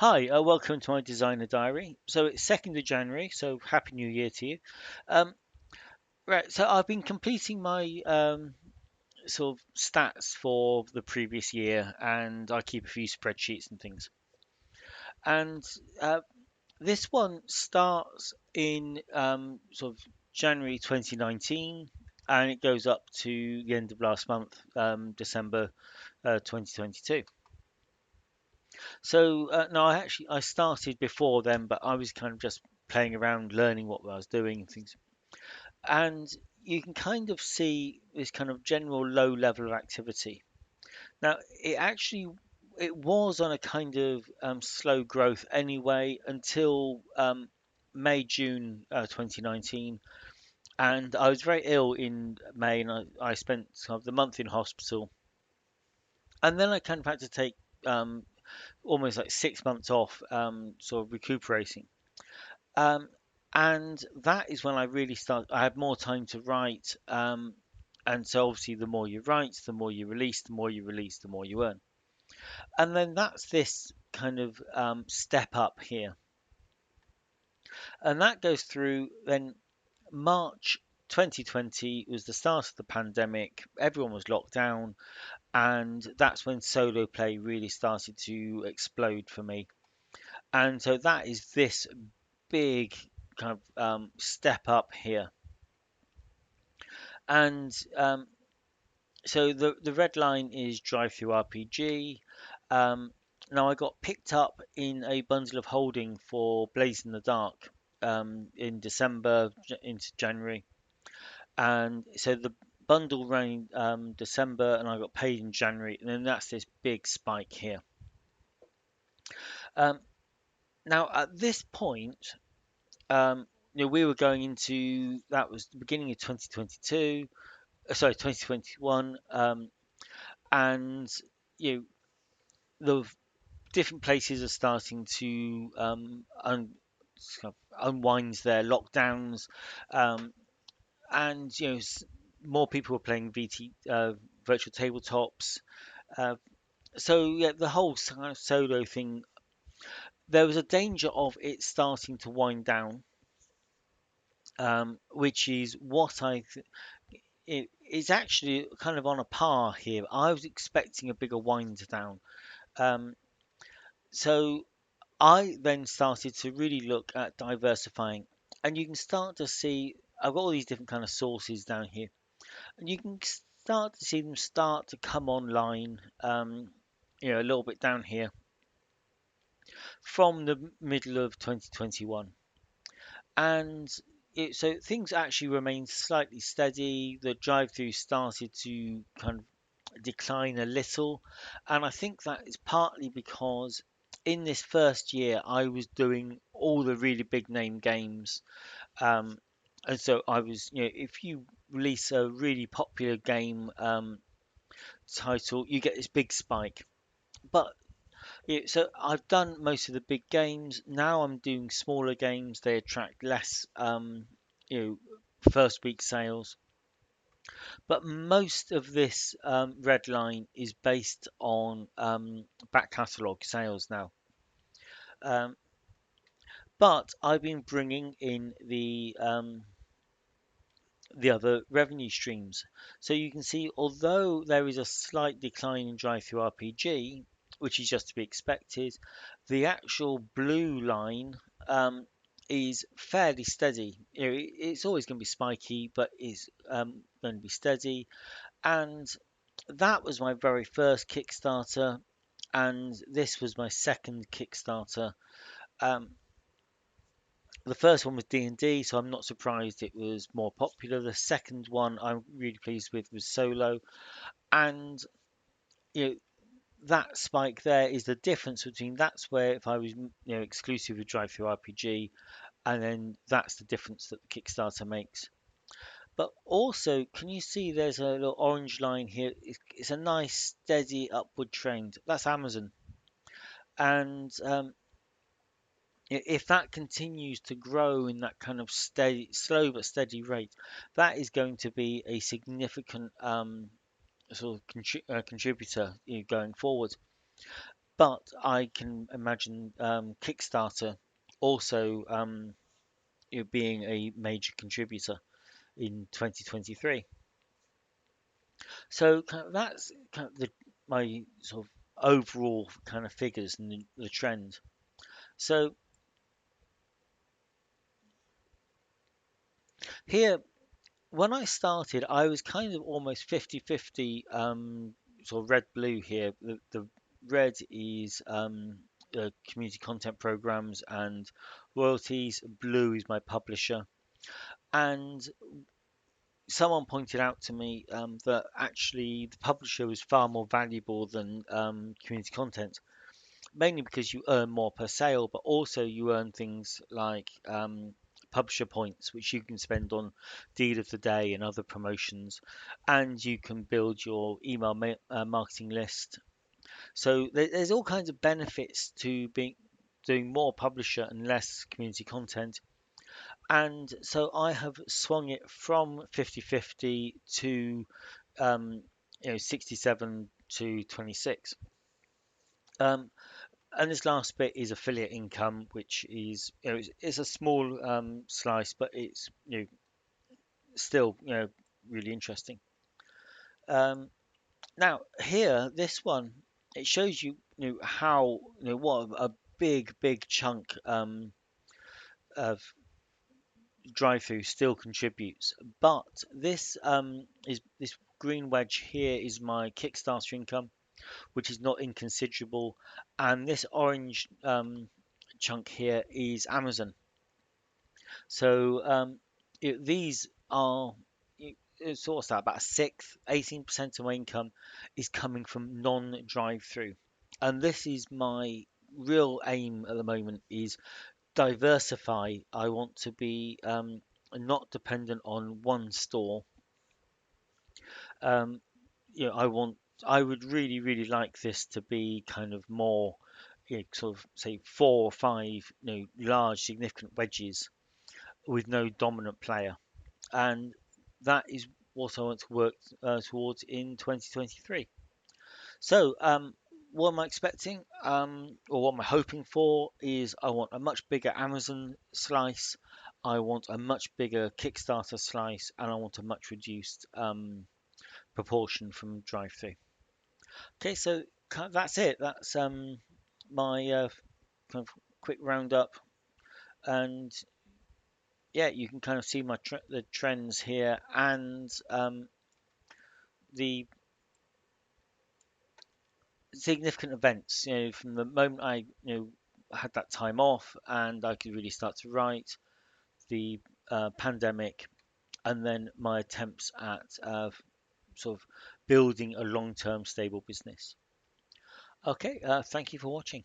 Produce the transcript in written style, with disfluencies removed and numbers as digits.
Hi, welcome to my designer diary. So it's 2nd of January, so Happy New Year to you. Um, right, so I've been completing my sort of stats for the previous year, and I keep a few spreadsheets and things. And uh, this one starts in sort of January 2019, and it goes up to the end of last month, December 2022. So no, I started before then, but I was kind of just playing around, learning what I was doing and things. And you can kind of see this kind of general low level of activity. Now, it was on a kind of slow growth anyway until May June 2019, and I was very ill in May, and I spent kind of the month in hospital, and then I kind of had to take um, almost like 6 months off, sort of recuperating. Um, and that is when I really started. I had more time to write. And so obviously, the more you write, the more you release, the more you release, the more you earn. And then that's this kind of step up here. And that goes through then March 2020 was the start of the pandemic. Everyone was locked down. And that's when solo play really started to explode for me. And so that is this big kind of step up here. And so the red line is DriveThruRPG. Um, Now I got picked up in a bundle of holding for Blaze in the Dark in December into January, and so the bundle ran December, and I got paid in January, and then that's this big spike here. Um, Now at this point, um, we were going into that was the beginning of 2022, sorry, 2021, and you know, the different places are starting to sort of unwind their lockdowns, um, and more people are playing virtual tabletops. Uh, so yeah, the whole kind of solo thing, there was a danger of it starting to wind down, which is what it's actually kind of on a par here. I was expecting a bigger wind down. Um, so I then started to really look at diversifying, and you can start to see I've got all these different kind of sources down here, and you can start to see them start to come online. A little bit down here from the middle of 2021, and so things actually remained slightly steady. The drive through started to kind of decline a little, and I think that is partly because in this first year I was doing all the really big name games, um, and so I was, if you release a really popular game title, you get this big spike. But so I've done most of the big games. Now I'm doing smaller games. They attract less, you know, first week sales. But most of this red line is based on back catalogue sales now. Um, but I've been bringing in the other revenue streams. So you can see, although there is a slight decline in DriveThruRPG, which is just to be expected, the actual blue line is fairly steady. It's always going to be spiky, but it's going to be steady. And that was my very first Kickstarter, and this was my second Kickstarter. Um, the first one was D&D, so I'm not surprised it was more popular. The second one I'm really pleased with was Solo, and you know that spike there is the difference between that's where if I was exclusive with DriveThruRPG, and then that's the difference that the Kickstarter makes. But also, can you see there's a little orange line here? It's a nice steady upward trend. That's Amazon, and if that continues to grow in that kind of steady, slow but steady rate, that is going to be a significant sort of contributor going forward. but I can imagine Kickstarter also being a major contributor in 2023. So that's my sort of overall kind of figures and the trend. So here, when I started, I was kind of almost 50-50, sort of red blue here. The red is community content programs and royalties, blue is my publisher. And someone pointed out to me that actually the publisher was far more valuable than community content, mainly because you earn more per sale, but also you earn things like publisher points, which you can spend on deal of the day and other promotions, and you can build your email marketing list. So there's all kinds of benefits to being doing more publisher and less community content. And so I have swung it from 50-50 to 67 to 26. Um, and this last bit is affiliate income, which is it's a small slice, but it's still really interesting. Um, Now here, this one, it shows you, how what a big chunk of drive-through still contributes. But this green wedge here is my Kickstarter income, which is not inconsiderable, and this orange chunk here is Amazon. So these are it's sort of that about a sixth, 18% of my income is coming from non-drive-through, and this is my real aim at the moment is diversify. I want to be not dependent on one store. Um, I want. I would really like this to be kind of more, sort of say 4 or 5, large significant wedges with no dominant player, and that is what I want to work towards in 2023. So, what am I expecting? Or what am I hoping for is I want a much bigger Amazon slice, I want a much bigger Kickstarter slice, and I want a much reduced proportion from drive-through. Okay, so that's it. That's my kind of quick roundup, and yeah, you can kind of see the trends here and the significant events. From the moment I had that time off and I could really start to write, the pandemic, and then my attempts at sort of building a long-term stable business. Okay, thank you for watching.